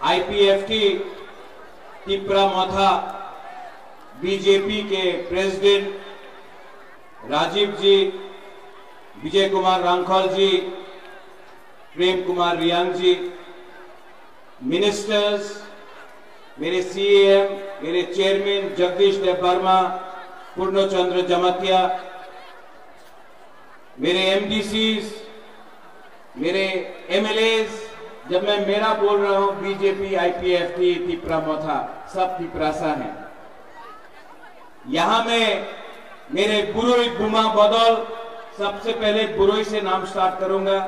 IPFT Tipra मोथा BJP के president Rajiv जी, विजय कुमार रांखल जी, प्रेम कुमार रियांग जी, ministers, मेरे CM, मेरे चेयरमैन जगदीश देव वर्मा, पूर्णचंद्र जमतिया, मेरे एमडीसीज, मेरे एमएलएज, जब मैं मेरा बोल रहा हूं बीजेपी आईपीएफटी तिप्रा मोथा, सब तिप्रासा हैं। यहां में मेरे बुरोई बुमा बदल, सबसे पहले बुरोई से नाम स्टार्ट करूंगा।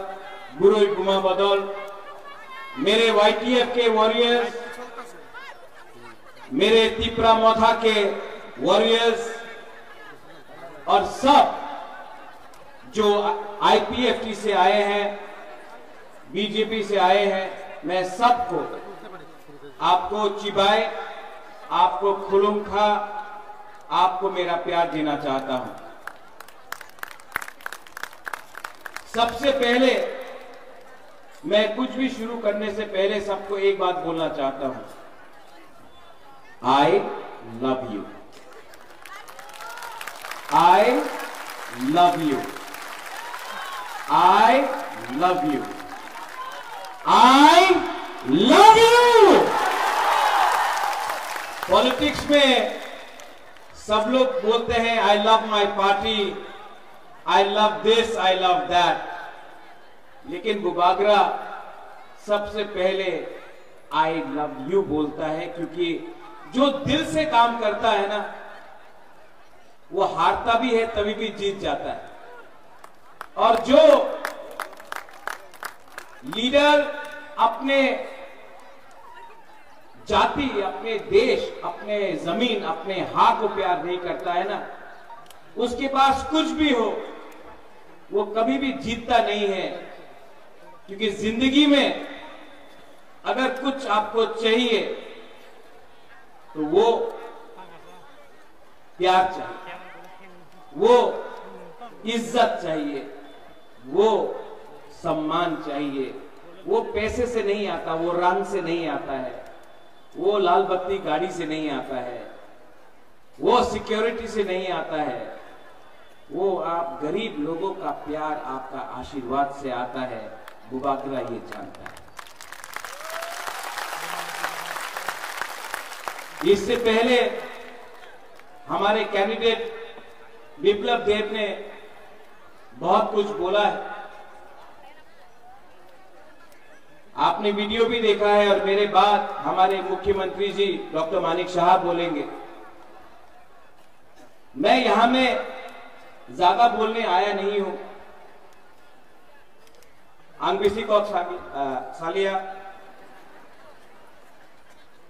बुरोई बुमा बदल, मेरे वाईटीएफ के वॉरियर्स, मेरे तिप्रा मोथा के वॉरियर्स और सब जो आईपीएफटी से आए हैं, बीजेपी से आए हैं, मैं सबको, आपको चिबाए, आपको खुलुमखा, आपको मेरा प्यार देना चाहता हूं। सबसे पहले मैं कुछ भी शुरू करने से पहले सबको एक बात बोलना चाहता हूं, I love you, I love you, I love you, I love you. Politics में सब लोग बोलते हैं I love my party, I love this, I love that, लेकिन बुबागरा सबसे पहले आई लव यू बोलता है, क्योंकि जो दिल से काम करता है ना, वो हारता भी है तभी भी जीत जाता है। और जो लीडर अपने जाति, अपने देश, अपने जमीन, अपने हाथ को प्यार नहीं करता है ना, उसके पास कुछ भी हो वो कभी भी जीतता नहीं है। क्योंकि जिंदगी में अगर कुछ आपको चाहिए तो वो प्यार चाहिए, वो इज्जत चाहिए, वो सम्मान चाहिए। वो पैसे से नहीं आता, वो रंग से नहीं आता है, वो लाल बत्ती गाड़ी से नहीं आता है, वो सिक्योरिटी से नहीं आता है, वो आप गरीब लोगों का प्यार, आपका आशीर्वाद से आता है। बुबागरा ये जानता है। इससे पहले हमारे कैंडिडेट विप्लव देव ने बहुत कुछ बोला है, आपने वीडियो भी देखा है, और मेरे बाद हमारे मुख्यमंत्री जी डॉक्टर मानिक शाह बोलेंगे। मैं यहां में ज्यादा बोलने आया नहीं हूं। आंगबिसी कौक सालिया,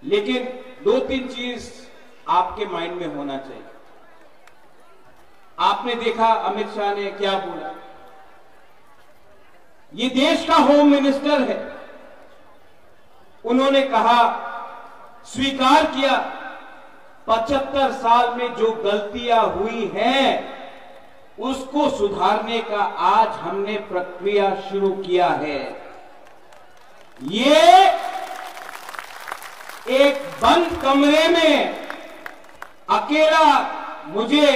लेकिन दो तीन चीज आपके माइंड में होना चाहिए। आपने देखा अमित शाह ने क्या बोला, ये देश का होम मिनिस्टर है, उन्होंने कहा, स्वीकार किया 75 साल में जो गलतियां हुई हैं उसको सुधारने का आज हमने प्रक्रिया शुरू किया है। ये एक बंद कमरे में अकेला मुझे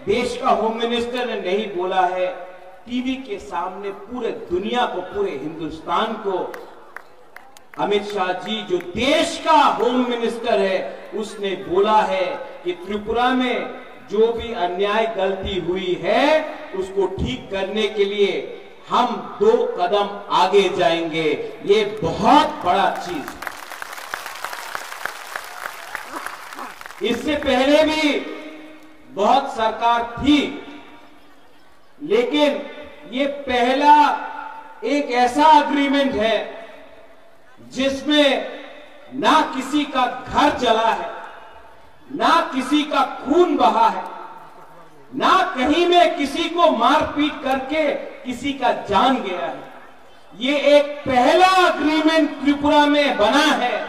देश का होम मिनिस्टर ने नहीं बोला है, टीवी के सामने पूरे दुनिया को, पूरे हिंदुस्तान को अमित शाह जी जो देश का होम मिनिस्टर है उसने बोला है कि त्रिपुरा में जो भी अन्याय गलती हुई है उसको ठीक करने के लिए हम 2 कदम आगे जाएंगे। ये बहुत बड़ा चीज है। इससे पहले भी बहुत सरकार थी, लेकिन ये पहला एक ऐसा एग्रीमेंट है जिसमें ना किसी का घर जला है, ना किसी का खून बहा है, ना कहीं में किसी को मारपीट करके किसी का जान गया है। ये एक पहला एग्रीमेंट त्रिपुरा में बना है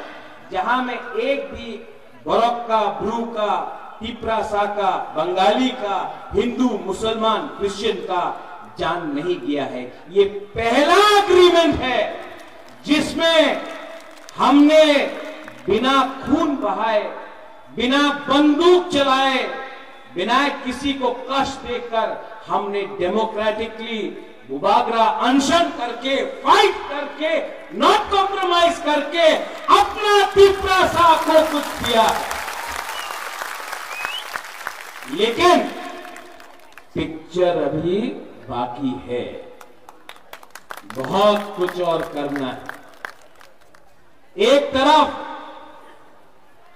जहां में एक भी बरोक का, ब्रू का, तिप्रासा का, बंगाली का, हिंदू, मुसलमान, क्रिश्चियन का जान नहीं गया है। ये पहला एग्रीमेंट है जिसमें हमने बिना खून बहाए, बिना बंदूक चलाए, बिना किसी को कष्ट देकर हमने डेमोक्रेटिकली बुबागरा अनशन करके, फाइट करके, नॉट कॉम्प्रोमाइज करके अपना तिपरासा को कुछ किया। लेकिन पिक्चर अभी बाकी है, बहुत कुछ और करना है। एक तरफ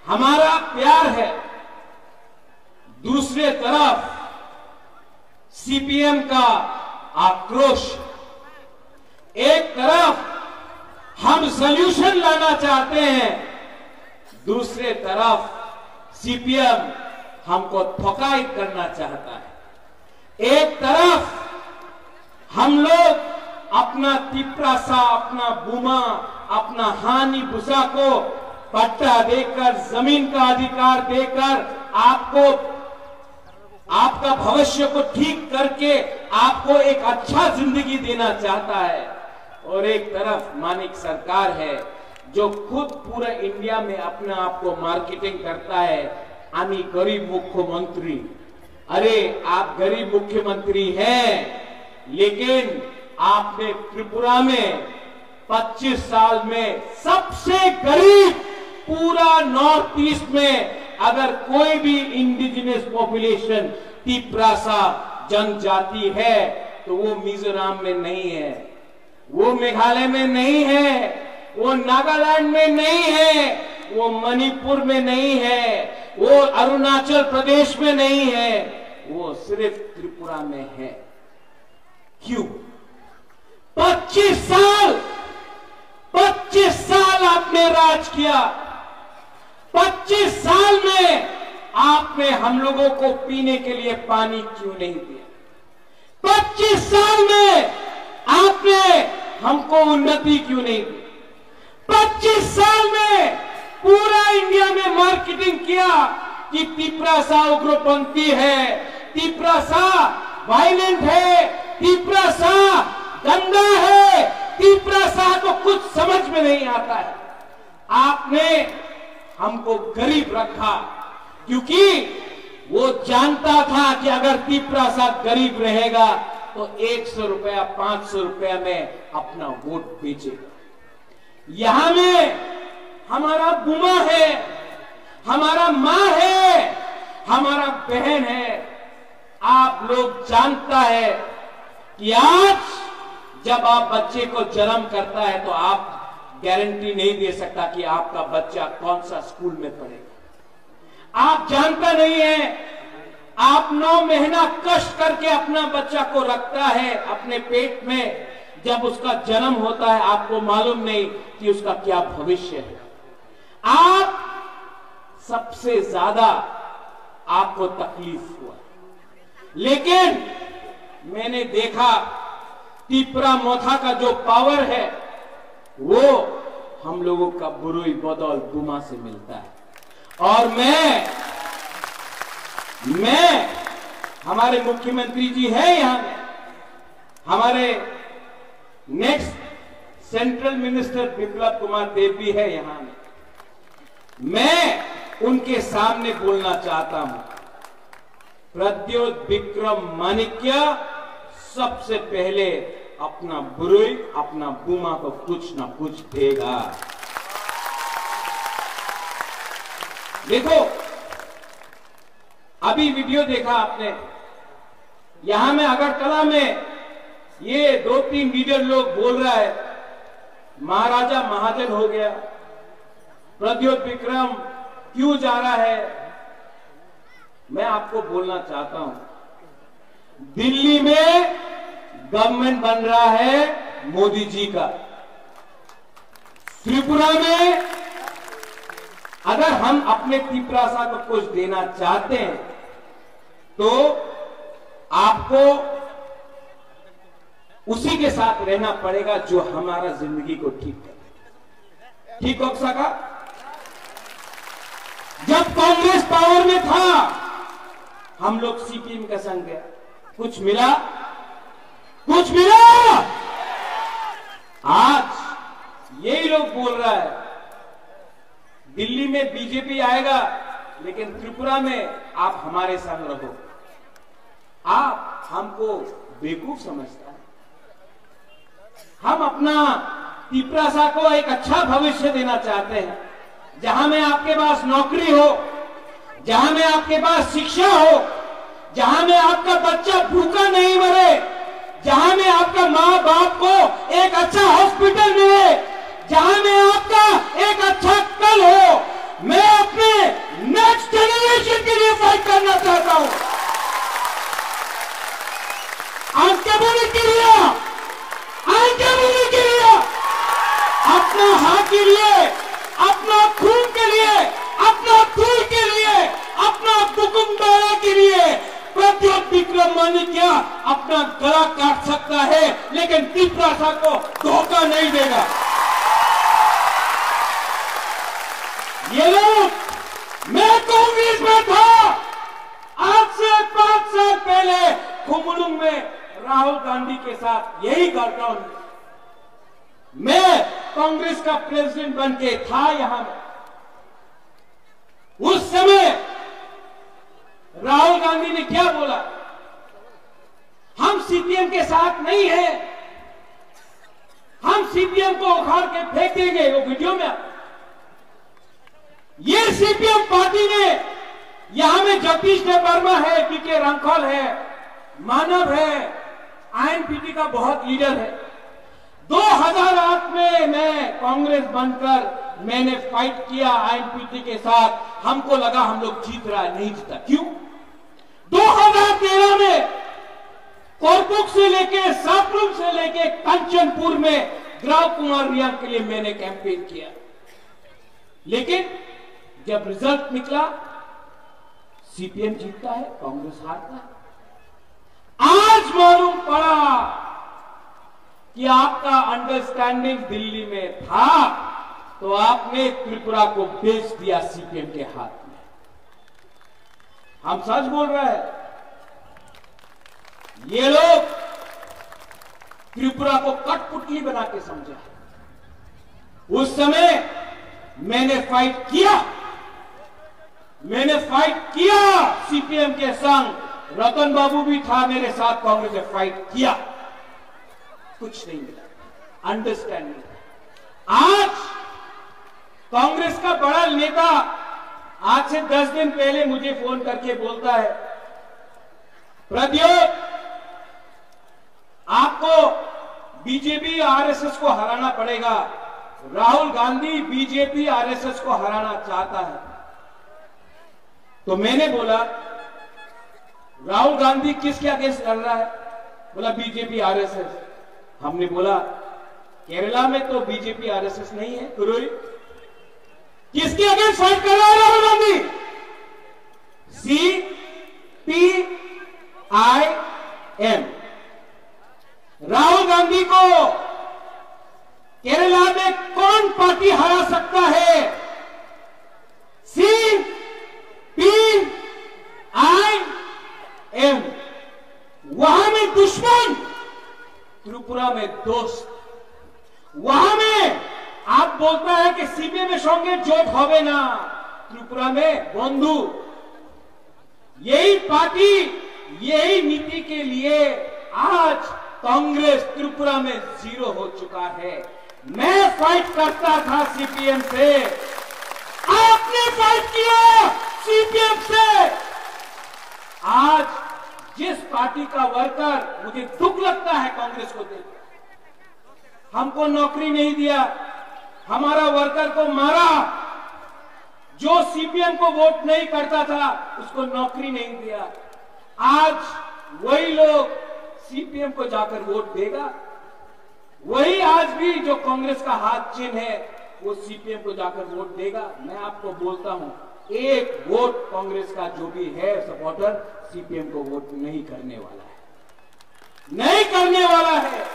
हमारा प्यार है, दूसरे तरफ सीपीएम का आक्रोश। एक तरफ हम सॉल्यूशन लाना चाहते हैं, दूसरे तरफ सीपीएम हमको थकाई करना चाहता है। एक तरफ हम लोग अपना तिपरासा, अपना बुमा, अपना हानि भूसा को पट्टा देकर, जमीन का अधिकार देकर आपको, आपका भविष्य को ठीक करके आपको एक अच्छा जिंदगी देना चाहता है। और एक तरफ मानिक सरकार है जो खुद पूरे इंडिया में अपने आप को मार्केटिंग करता है, आनी गरीब मुख्यमंत्री। अरे आप गरीब मुख्यमंत्री हैं, लेकिन आपने त्रिपुरा में 25 साल में सबसे गरीब पूरा नॉर्थ ईस्ट में अगर कोई भी इंडिजिनस पॉपुलेशन तिपरासा जनजाति है तो वो मिजोरम में नहीं है, वो मेघालय में नहीं है, वो नागालैंड में नहीं है, वो मणिपुर में नहीं है, वो अरुणाचल प्रदेश में नहीं है, वो सिर्फ त्रिपुरा में है। क्यों? 25 साल आपने राज किया। 25 साल में आपने हम लोगों को पीने के लिए पानी क्यों नहीं दिया? 25 साल में आपने हमको उन्नति क्यों नहीं दी? 25 साल में पूरा इंडिया में मार्केटिंग किया कि तिपरासा उग्रपंथी है, तिपरासा वायलेंट है, तिपरासा गंदा है, तिपरासा को कुछ समझ में नहीं आता है। आपने हमको गरीब रखा क्योंकि वो जानता था कि अगर तिपरासा गरीब रहेगा तो 100 रुपया 500 रुपया में अपना वोट बेचेगा। यहां में हमारा बुमा है, हमारा मां है, हमारा बहन है। आप लोग जानता है कि आज जब आप बच्चे को जन्म करता है तो आप गारंटी नहीं दे सकता कि आपका बच्चा कौन सा स्कूल में पढ़ेगा। आप जानता नहीं है, आप 9 महीना कष्ट करके अपना बच्चा को रखता है अपने पेट में। जब उसका जन्म होता है आपको मालूम नहीं कि उसका क्या भविष्य है। आप सबसे ज्यादा आपको तकलीफ हुआ, लेकिन मैंने देखा तिपरा मोथा का जो पावर है वो हम लोगों का बुरुई बदौल बुमा से मिलता है। और मैं हमारे मुख्यमंत्री जी है यहां में, हमारे next central minister Biplab Kumar Deb भी है यहां में। मैं उनके सामने बोलना चाहता हूं, प्रद्योत विक्रम माणिक्य सबसे पहले अपना बुरुई, अपना बुमा को कुछ ना कुछ देगा। देखो, अभी वीडियो देखा आपने, यहां में अगरतला में ये 2-3 लीडर लोग बोल रहा है महाराजा महाजन हो गया, प्रद्योत विक्रम क्यों जा रहा है। मैं आपको बोलना चाहता हूं, दिल्ली में गवर्नमेंट बन रहा है मोदी जी का। त्रिपुरा में अगर हम अपने तिपरासा को कुछ देना चाहते हैं तो आपको उसी के साथ रहना पड़ेगा जो हमारा जिंदगी को ठीक करे। ठीक हो सका? जब कांग्रेस पावर में था हम लोग सीपीएम का संग गया, कुछ मिला? कुछ मिला? आज यही लोग बोल रहा है दिल्ली में बीजेपी आएगा, लेकिन त्रिपुरा में आप हमारे संग रहो। आप हमको बेवकूफ समझता है। हम अपना तिपरासा को एक अच्छा भविष्य देना चाहते हैं, जहां में आपके पास नौकरी हो, जहां में आपके पास शिक्षा हो, जहां में आपका बच्चा भूखा नहीं मरे, जहां में आपका माँ बाप को एक अच्छा हॉस्पिटल मिले, जहां में आपका एक अच्छा कल हो। मैं अपने नेक्स्ट जनरेशन के लिए फाइट करना चाहता हूं। आगे बढ़ने के लिए, आगे बढ़ने के लिए, अपना हाथ के लिए, अपना खून के लिए, अपना खून के लिए, अपना दुकुमदारा के लिए प्रद्योत विक्रम माणिक्य अपना गला काट सकता है, लेकिन तिपरासा को धोखा नहीं देगा। ये लोग, मैं कांग्रेस में था, आज से 5 साल पहले खुमलुंग में राहुल गांधी के साथ यही करता हूं। मैं कांग्रेस का प्रेसिडेंट बन के था यहां। उस समय राहुल गांधी ने क्या बोला? हम सीपीएम के साथ नहीं हैं, हम सीपीएम को उखाड़ के फेंक देंगे। वो वीडियो में ये सीपीएम पार्टी ने, यहां में जगदीश देववर्मा है, पीके रंखौल है, मानव है, आईएनपीटी का बहुत लीडर है। 2008 में मैं कांग्रेस बनकर मैंने फाइट किया आईएनपीटी के साथ। हमको लगा हम लोग जीत रहा है, नहीं जीता। क्यों? 2013 में कोरपुक से लेके, सापलुम से लेके कंचनपुर में ग्राम कुमार रियांग के लिए मैंने कैंपेन किया, लेकिन जब रिजल्ट निकला सीपीएम जीतता है, कांग्रेस हारता है। आज मालूम पड़ा कि आपका अंडरस्टैंडिंग दिल्ली में था, तो आपने त्रिपुरा को बेच दिया सीपीएम के हाथ में। हम सच बोल रहे हैं। ये लोग त्रिपुरा को कठपुतली बना के समझा। उस समय मैंने फाइट किया, मैंने फाइट किया सीपीएम के संग। रतन बाबू भी था मेरे साथ, कांग्रेस ने फाइट किया, कुछ नहीं मिला, अंडरस्टैंडिंग। आज कांग्रेस का बड़ा नेता आज से 10 दिन पहले मुझे फोन करके बोलता है, प्रद्योत आपको बीजेपी आरएसएस को हराना पड़ेगा। राहुल गांधी बीजेपी आरएसएस को हराना चाहता है। तो मैंने बोला, राहुल गांधी किसके अगेंस्ट लड़ रहा है? बोला बीजेपी आरएसएस। हमने बोला केरला में तो बीजेपी आरएसएस नहीं है, किसके अगेंस्ट फाइट कर रहा है राहुल गांधी? CPIM। राहुल गांधी को केरला में कौन पार्टी हरा सकता है? CPIM। वहां में दुश्मन, त्रिपुरा में दोस्त। वहां में आप बोलता है कि सीपीएम में संगे जोट होवे ना, त्रिपुरा में बंधु। यही पार्टी, यही नीति के लिए आज कांग्रेस त्रिपुरा में 0 हो चुका है। मैं फाइट करता था सीपीएम से, आपने फाइट किया सीपीएम से। आज जिस पार्टी का वर्कर, मुझे दुख लगता है कांग्रेस को देख, हमको नौकरी नहीं दिया, हमारा वर्कर को मारा, जो सीपीएम को वोट नहीं करता था उसको नौकरी नहीं दिया। आज वही लोग सीपीएम को जाकर वोट देगा, वही आज भी जो कांग्रेस का हाथ चिन्ह है वो सीपीएम को जाकर वोट देगा। मैं आपको बोलता हूं, एक वोट कांग्रेस का जो भी है सपोर्टर सीपीएम को वोट नहीं करने वाला है, नहीं करने वाला है।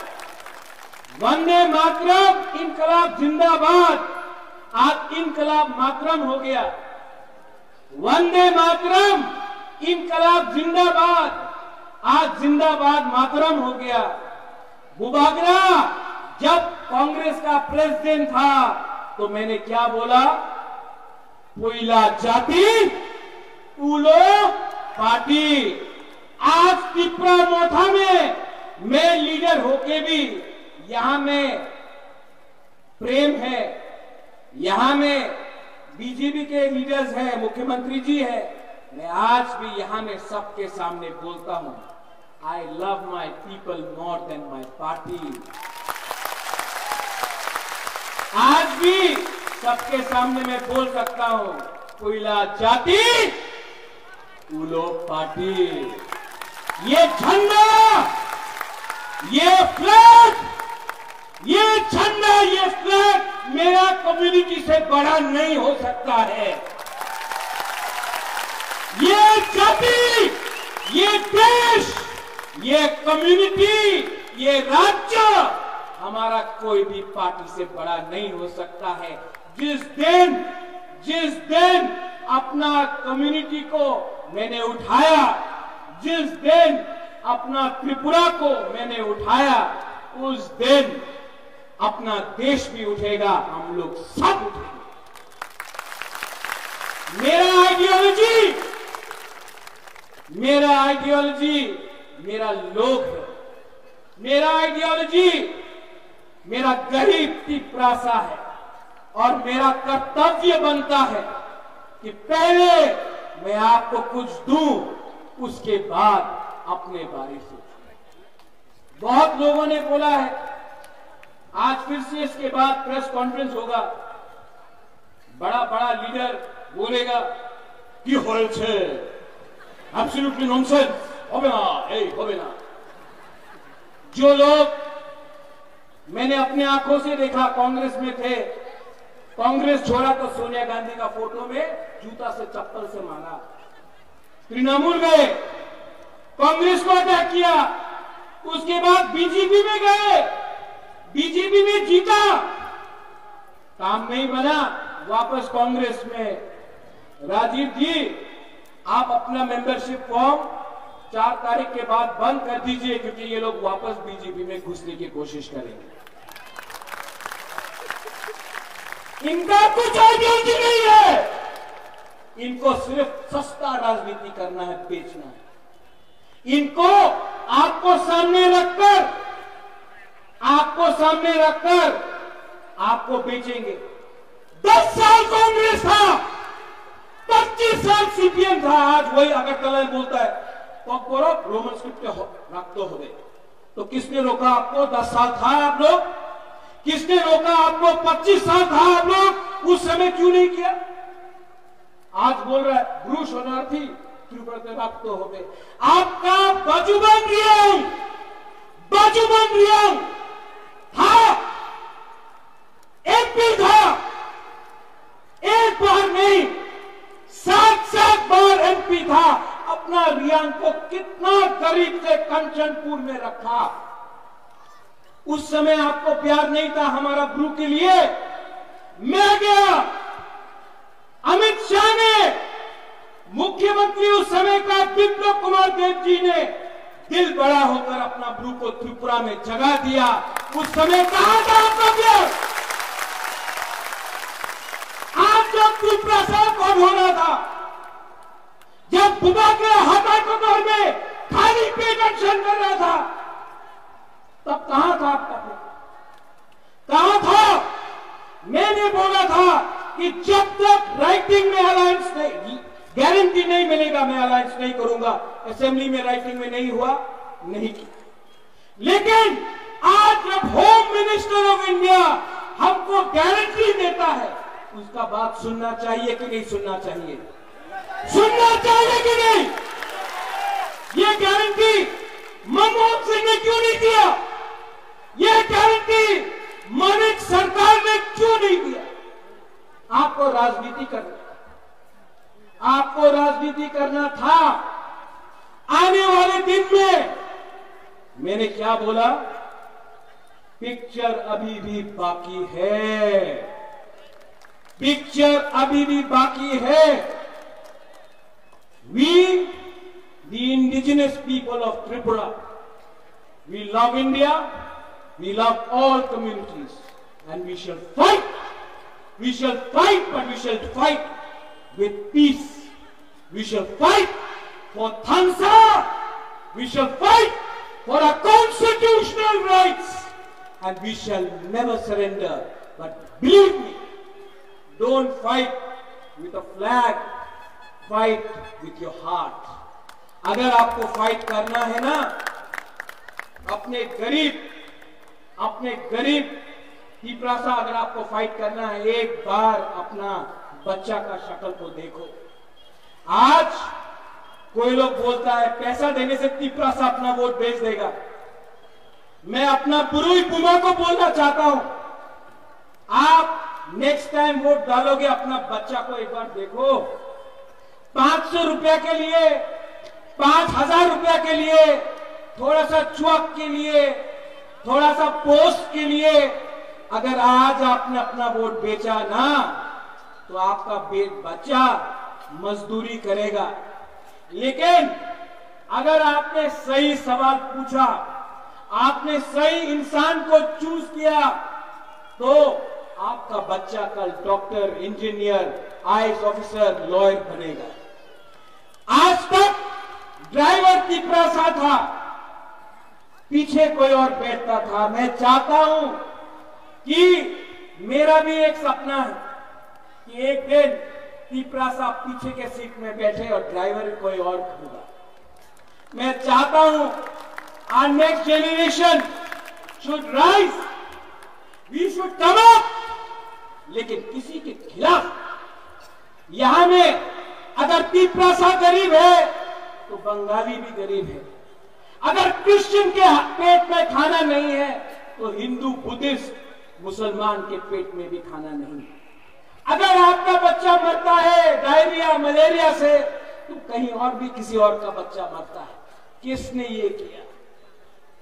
वंदे मातरम, इनकलाब जिंदाबाद। आज इनकलाब मातरम हो गया। वंदे मातरम, इनकलाब जिंदाबाद, आज जिंदाबाद मातरम हो गया। बुबागरा जब कांग्रेस का प्रेसिडेंट था तो मैंने क्या बोला? पुइला जाति उलो पार्टी। आज त्रिपुरा मोथा में मैं लीडर होके भी यहां में प्रेम है, यहां में बीजेपी के लीडर्स हैं, मुख्यमंत्री जी है। मैं आज भी यहां में सबके सामने बोलता हूं, I love my people more than my party. आज भी सबके सामने मैं बोल सकता हूं, पुइला जाति उलो पार्टी। ये झंडा, ये फ्लैग, ये झंडा, ये फ्लैग मेरा कम्युनिटी से बड़ा नहीं हो सकता है। ये जाति, ये देश, ये कम्युनिटी, ये राज्य हमारा कोई भी पार्टी से बड़ा नहीं हो सकता है। जिस दिन अपना कम्युनिटी को मैंने उठाया, जिस दिन अपना त्रिपुरा को मैंने उठाया, उस दिन अपना देश भी उठेगा, हम लोग सब उठेंगे। मेरा आइडियोलॉजी मेरा लोग है। मेरा आइडियोलॉजी मेरा गरीब की प्रासा है और मेरा कर्तव्य बनता है कि पहले मैं आपको कुछ दूं, उसके बाद अपने बारे में सोचूं। बहुत लोगों ने बोला है, आज फिर से इसके बाद प्रेस कॉन्फ्रेंस होगा, बड़ा बड़ा लीडर बोलेगा कि होल छे, एब्सोल्युटली नॉनसेंस, होबे ना, होबे ना। जो लोग मैंने अपने आंखों से देखा कांग्रेस में थे, कांग्रेस छोड़ा तो सोनिया गांधी का फोटो में जूता से चप्पल से मारा, तृणमूल गए, कांग्रेस को अटैक किया, उसके बाद बीजेपी में गए, बीजेपी में जीता, काम नहीं बना, वापस कांग्रेस में। राजीव जी, आप अपना मेंबरशिप फॉर्म 4 तारीख के बाद बंद कर दीजिए, क्योंकि ये लोग वापस बीजेपी में घुसने की कोशिश करेंगे। इनका कुछ आइडियोलॉजी नहीं है, इनको सिर्फ सस्ता राजनीति करना है, बेचना है। इनको आपको सामने रखकर आपको बेचेंगे। 10 साल कांग्रेस था, 25 साल सीपीएम था, आज वही अगरतला में बोलता है रोमन स्क्रिप्ट रखते हो गए। तो किसने रोका आपको? 10 साल था आप लोग? किसने रोका आपको? 25 साल था आप लोग? उस समय क्यों नहीं किया? आज बोल रहा है ब्रू शरणार्थी रक्त हो गए। आपका बाजूबंद रियांग था, एमपी था, एक बार नहीं 7 बार एमपी था। अपना रियांग को कितना गरीब से कंचनपुर में रखा। उस समय आपको प्यार नहीं था हमारा ब्रू के लिए। मैं गया, अमित शाह ने, मुख्यमंत्री उस समय का बिप्लब कुमार देव जी ने दिल बड़ा होकर अपना ब्रू को त्रिपुरा में जगा दिया। उस समय कहां था आपका प्यार? आज जब त्रिपुरा साहब कौन हो रहा था, जब बुबा के हाथाकटोर में खाली पेट एक्शन कर रहा था, तब कहां था आपका प्यार? कहां था? मैंने बोला था कि जब तक राइटिंग में अलायंस नहीं, गारंटी नहीं मिलेगा, मैं अलायंस नहीं करूंगा। असेंबली में राइटिंग में नहीं हुआ, नहीं किया। लेकिन आज जब होम मिनिस्टर ऑफ इंडिया हमको गारंटी देता है, उसका बात सुनना चाहिए कि नहीं सुनना चाहिए? सुनना चाहिए कि नहीं? ये गारंटी मनमोहन सिंह ने क्यों नहीं दिया? ये गारंटी मानिक सरकार ने क्यों नहीं दिया? आपको राजनीति करना था। आने वाले दिन में मैंने क्या बोला? पिक्चर अभी भी बाकी है, पिक्चर अभी भी बाकी है। We, the indigenous people of Tripura, we love India, we love all communities, and we shall fight, but we shall fight with peace. We shall fight for Thamsa. We shall fight for our constitutional rights. And we shall never surrender. But believe me, don't fight with a flag. Fight with your heart. अगर आपको fight करना है ना, अपने गरीब पिपरासा, अगर आपको fight करना है, एक बार अपना बच्चा का शक्ल को देखो। आज कोई लोग बोलता है पैसा देने से पिपरासा अपना वोट बेच देगा। मैं अपना बुरुई बुमा को बोलना चाहता हूं, आप नेक्स्ट टाइम वोट डालोगे, अपना बच्चा को एक बार देखो। 500 रुपया के लिए, 5000 रुपया के लिए, थोड़ा सा चुअक के लिए, थोड़ा सा पोस्ट के लिए अगर आज आपने अपना वोट बेचा ना, तो आपका बच्चा मजदूरी करेगा। लेकिन अगर आपने सही सवाल पूछा, आपने सही इंसान को चूज किया, तो आपका बच्चा कल doctor, engineer, IAS officer, lawyer बनेगा। आज तक ड्राइवर पिपरासा था, पीछे कोई और बैठता था। मैं चाहता हूं कि मेरा भी एक सपना है कि एक दिन पिपरासा पीछे के सीट में बैठे और ड्राइवर कोई और होगा। मैं चाहता हूं our next generation should rise, we should come up, लेकिन किसी के खिलाफ। यहां में अगर पिपरासा गरीब है तो बंगाली भी गरीब है। अगर क्रिश्चियन के पेट में खाना नहीं है तो हिंदू, बुद्धिस्ट, मुसलमान के पेट में भी खाना नहीं है। अगर आपका बच्चा मरता है डायरिया, मलेरिया से, तो कहीं और भी किसी और का बच्चा मरता है। किसने ये किया?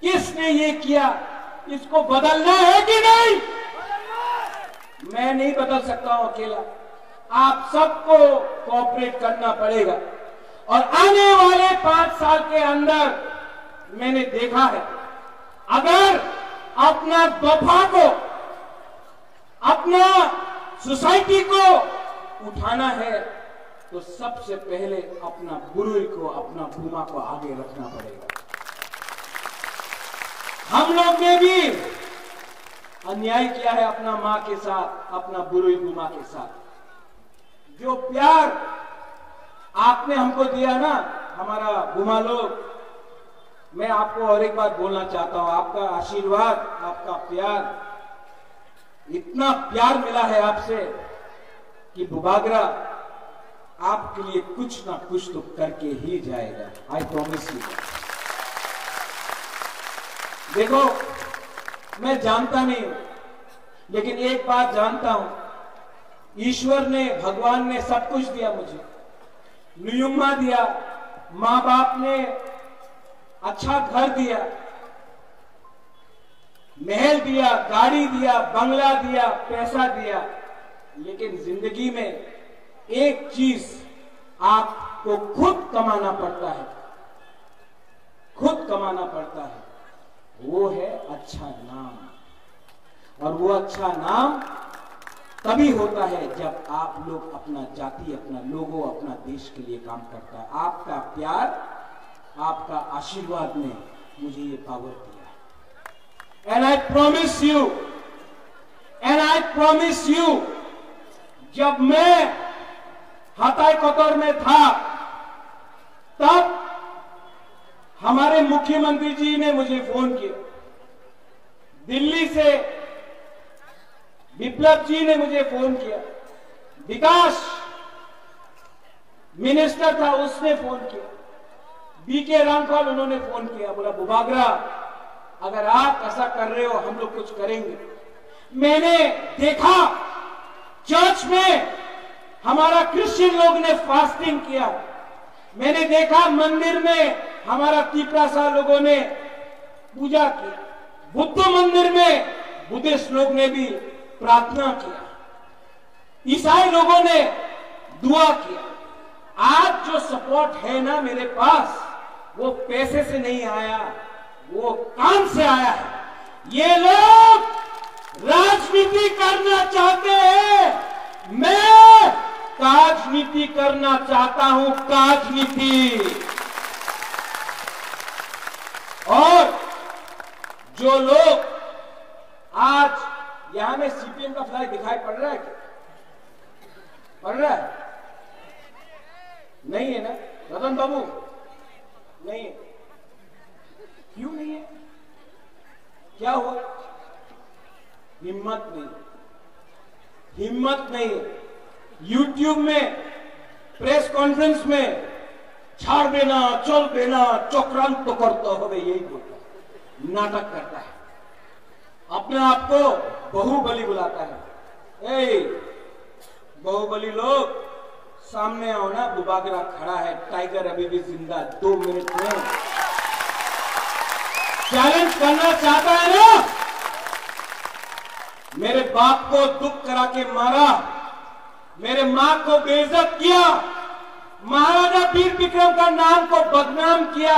किसने ये किया? इसको बदलना है कि नहीं? मैं नहीं बदल सकता हूं अकेला, आप सबको कोऑपरेट करना पड़ेगा। और आने वाले 5 साल के अंदर मैंने देखा है, अगर अपना दफा को, अपना सोसाइटी को उठाना है, तो सबसे पहले अपना बुरुई को, अपना भूमा को आगे रखना पड़ेगा। हम लोग ने भी अन्याय किया है अपना मां के साथ, अपना बुरुई भूमा के साथ। जो प्यार आपने हमको दिया ना, हमारा भूमा लोग, मैं आपको और एक बात बोलना चाहता हूं, आपका आशीर्वाद, आपका प्यार, इतना प्यार मिला है आपसे कि बुबागरा आपके लिए कुछ ना कुछ तो करके ही जाएगा। I promise you. देखो, मैं जानता नहीं हूं, लेकिन एक बात जानता हूं, ईश्वर ने, भगवान ने सब कुछ दिया मुझे। नियुम्मा दिया, मां बाप ने अच्छा घर दिया, महल दिया, गाड़ी दिया, बंगला दिया, पैसा दिया, लेकिन जिंदगी में एक चीज आपको खुद कमाना पड़ता है, खुद कमाना पड़ता है, वो है अच्छा नाम। और वो अच्छा नाम तभी होता है जब आप लोग अपना जाति, अपना लोगों, अपना देश के लिए काम करता है। आपका प्यार, आपका आशीर्वाद ने मुझे ये पावर दिया। And I promise you, जब मैं हताई कतर में था, तब हमारे मुख्यमंत्री जी ने मुझे फोन किया। दिल्ली से विप्लव जी ने मुझे फोन किया। विकास मिनिस्टर था, उसने फोन किया। बीके रामपाल, उन्होंने फोन किया, बोला बुबागरा अगर आप ऐसा कर रहे हो, हम लोग कुछ करेंगे। मैंने देखा चर्च में हमारा क्रिश्चियन लोग ने फास्टिंग किया। मैंने देखा मंदिर में हमारा पिपरासा लोगों ने पूजा की। बुद्ध मंदिर में बुद्धिस्ट लोग ने भी प्रार्थना किया। ईसाई लोगों ने दुआ किया। आज जो सपोर्ट है ना मेरे पास, वो पैसे से नहीं आया, वो काम से आया है। ये लोग राजनीति करना चाहते हैं, मैं राजनीति करना चाहता हूं, राजनीति। और जो लोग आज यहां में सीपीएम का फ्लैग दिखाई पड़ रहा है क्या? पड़ रहा है? नहीं है ना रतन बाबू? नहीं है। क्यों नहीं है? क्या हुआ? हिम्मत नहीं, हिम्मत नहीं। यूट्यूब में प्रेस कॉन्फ्रेंस में छाड़ देना, चल देना, चक्रांत तो करता हो, यही बोलता है, नाटक करता है, अपने आप को बाहुबली बुलाता है। ए बाहुबली लोग सामने आओ ना, बुबागरा खड़ा है, टाइगर अभी भी जिंदा, 2 मिनट में चैलेंज करना चाहता है ना? मेरे बाप को दुख करा के मारा, मेरे मां को बेइज्जत किया, महाराजा वीर विक्रम का नाम को बदनाम किया,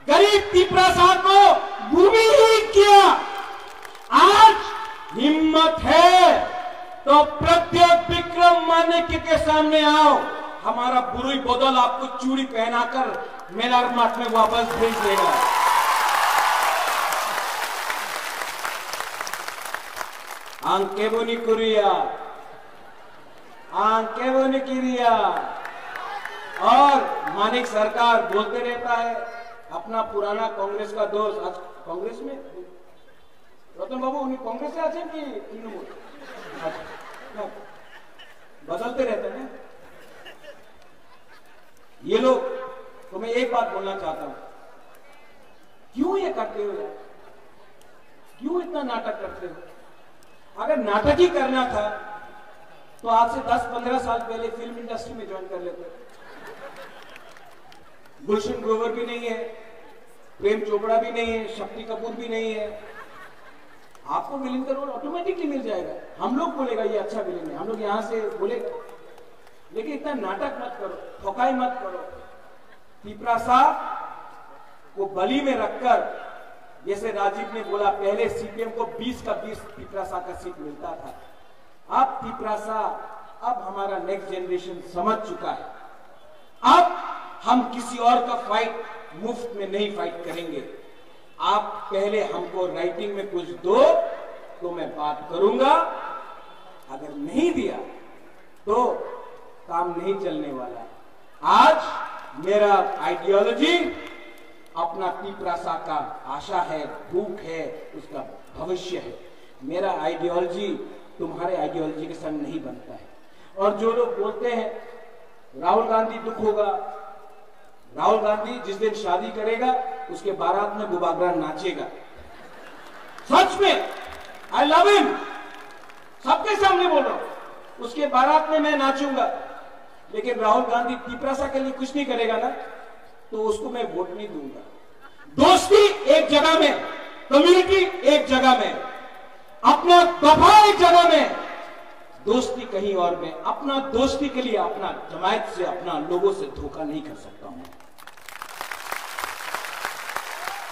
गरीब तिपरासा को भूमिहीन किया। आज हिम्मत है तो प्रत्येक विक्रम मानिक के सामने आओ, हमारा बुरुई बदल आपको चूड़ी पहनाकर मेलार मठ में वापस भेज देगा। आंके बोनी कुरिया, आंके बोनी किरिया। और मानिक सरकार बोलते रहता है अपना पुराना कांग्रेस का दोस्त, आज कांग्रेस में रतन बाबू उन्हीं कांग्रेस से आते कि तृणमूल बदलते रहते हैं ये लोग। तो मैं एक बात बोलना चाहता हूं, क्यों ये करते हो यार? क्यों इतना नाटक करते हो? अगर नाटक ही करना था तो आज से 10-15 साल पहले फिल्म इंडस्ट्री में ज्वाइन कर लेते। गुलशन ग्रोवर भी नहीं है, प्रेम चोपड़ा भी नहीं है, शक्ति कपूर भी नहीं है, आपको विलेन का रोल ऑटोमेटिकली मिल जाएगा। हम लोग बोलेगा ये अच्छा विलेन है, हम लोग यहां से बोलेगा, लेकिन इतना नाटक मत करो, ठोकाई मत करो। तिपरासा को बली में रखकर, जैसे राजीव ने बोला पहले सीपीएम को 20 का 20 तिपरासा का सीट मिलता था, अब तिपरासा, अब हमारा नेक्स्ट जनरेशन समझ चुका है, अब हम किसी और का फाइट मुफ्त में नहीं फाइट करेंगे। आप पहले हमको राइटिंग में कुछ दो तो मैं बात करूंगा, अगर नहीं दिया तो काम नहीं चलने वाला। आज मेरा आइडियोलॉजी अपना तिपरासा का आशा है, भूख है, उसका भविष्य है। मेरा आइडियोलॉजी तुम्हारे आइडियोलॉजी के संग नहीं बनता है। और जो लोग बोलते हैं राहुल गांधी दुख होगा, राहुल गांधी जिस दिन शादी करेगा उसके बारात में बुबागरा नाचेगा। सच में आई लव हिम, सबके सामने बोल रहा हूं, उसके बारात में मैं नाचूंगा। लेकिन राहुल गांधी तिपरासा के लिए कुछ नहीं करेगा ना, तो उसको मैं वोट नहीं दूंगा। दोस्ती एक जगह में, कम्युनिटी एक जगह में, अपना दफा एक जगह में, दोस्ती कहीं और में। अपना दोस्ती के लिए अपना जमायत से, अपना लोगों से धोखा नहीं कर सकता हूं।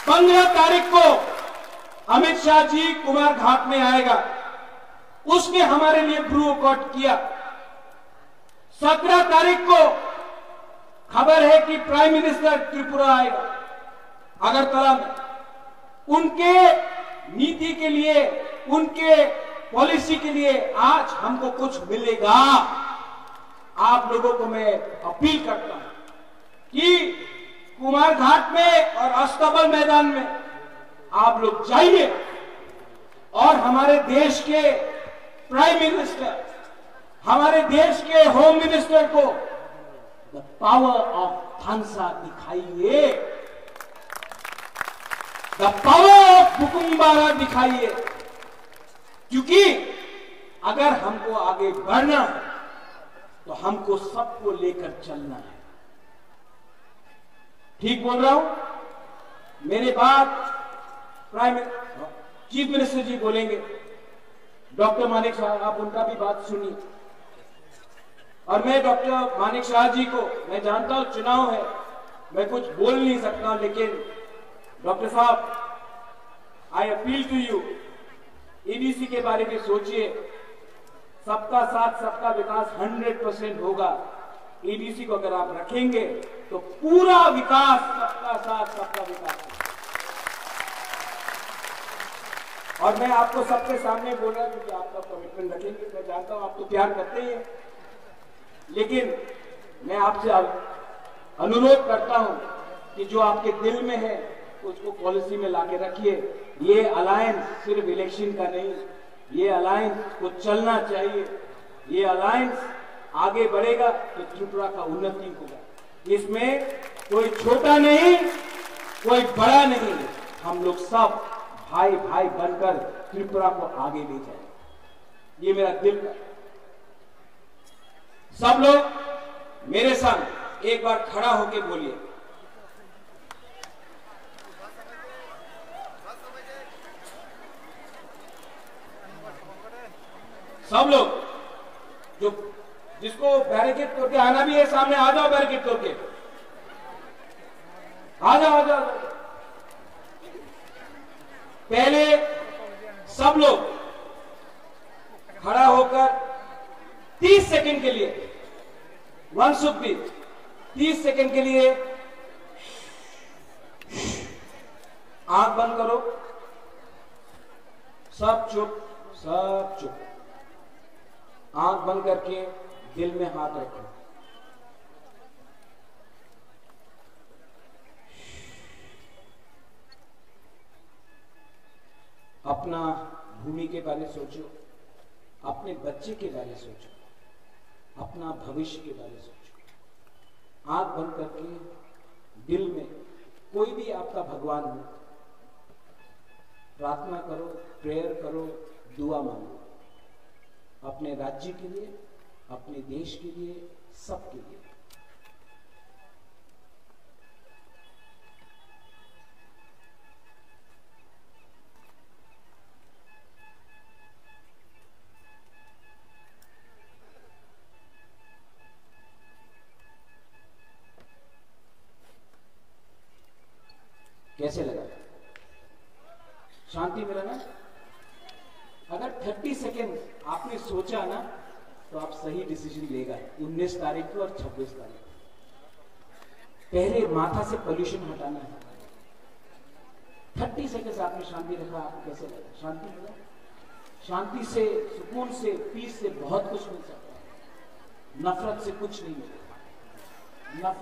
15 तारीख को अमित शाह जी कुमार घाट में आएगा, उसने हमारे लिए ब्रू अकॉर्ड किया। 17 तारीख को खबर है कि प्राइम मिनिस्टर त्रिपुरा आएगा अगरतला में। उनके नीति के लिए, उनके पॉलिसी के लिए आज हमको कुछ मिलेगा। आप लोगों को मैं अपील करता हूं कि कुमार घाट में और अस्तबल मैदान में आप लोग जाइए और हमारे देश के प्राइम मिनिस्टर, हमारे देश के होम मिनिस्टर को द पावर ऑफ थानसा दिखाइए, द पावर ऑफ बुकुम्बारा दिखाइए। क्योंकि अगर हमको आगे बढ़ना है तो हमको सबको लेकर चलना है। ठीक बोल रहा हूं? मेरे बाद चीफ मिनिस्टर जी बोलेंगे, डॉक्टर मानिक शाह, आप उनका भी बात सुनिए। और मैं डॉक्टर मानिक शाह जी को, मैं जानता हूं चुनाव है, मैं कुछ बोल नहीं सकता, लेकिन डॉक्टर साहब, I appeal to you, EDC के बारे में सोचिए, सबका साथ सबका विकास 100% होगा। एडीसी को अगर आप रखेंगे तो पूरा विकास, सबका साथ सबका विकास होगा। और मैं आपको सबके सामने बोल रहा हूं कि आपका कमिटमेंट रखेंगे। मैं जानता हूं आप तो प्यार करते ही हैं, लेकिन मैं आपसे अनुरोध करता हूं कि जो आपके दिल में है उसको पॉलिसी में लाके रखिए। ये अलायंस सिर्फ इलेक्शन का नहीं, ये अलायंस को चलना चाहिए। ये अलायंस आगे बढ़ेगा तो त्रिपुरा का उन्नति होगा। इसमें कोई छोटा नहीं, कोई बड़ा नहीं, हम लोग सब भाई भाई बनकर त्रिपुरा को आगे ले जाए। ये मेरा दिल का। सब लोग मेरे संग एक बार खड़ा होके बोलिए, सब लोग जो जिसको बैरिकेड तोड़ के आना भी है सामने आ जाओ, बैरिकेड तोड़ के आ जाओ, आ जाओ। पहले सब लोग खड़ा होकर 30 सेकंड के लिए, वन शुड बी 30 सेकंड के लिए आंख बंद करो। सब चुप, सब चुप। आंख बंद करके दिल में हाथ रखो। अपना भूमि के बारे में सोचो, अपने बच्चे के बारे में सोचो, अपना भविष्य के बारे में सोचो। आंख बंद करके दिल में कोई भी आपका भगवान हो, प्रार्थना करो, प्रेयर करो, दुआ मांगो। अपने राज्य के लिए, अपने देश के लिए, सबके लिए। कैसे लगा? शांति मिला ना? अगर 30 सेकेंड आपने सोचा ना तो आप सही डिसीजन लेगा 19 तारीख को और 26 तारीख को। पहले माथा से पोल्यूशन हटाना है। 30 सेकेंड आपने शांति रखा, आपको कैसे लगा? शांति मिला? शांति से, सुकून से, पीस से बहुत कुछ मिल सकता है। नफरत से कुछ नहीं मिलेगा। नफरत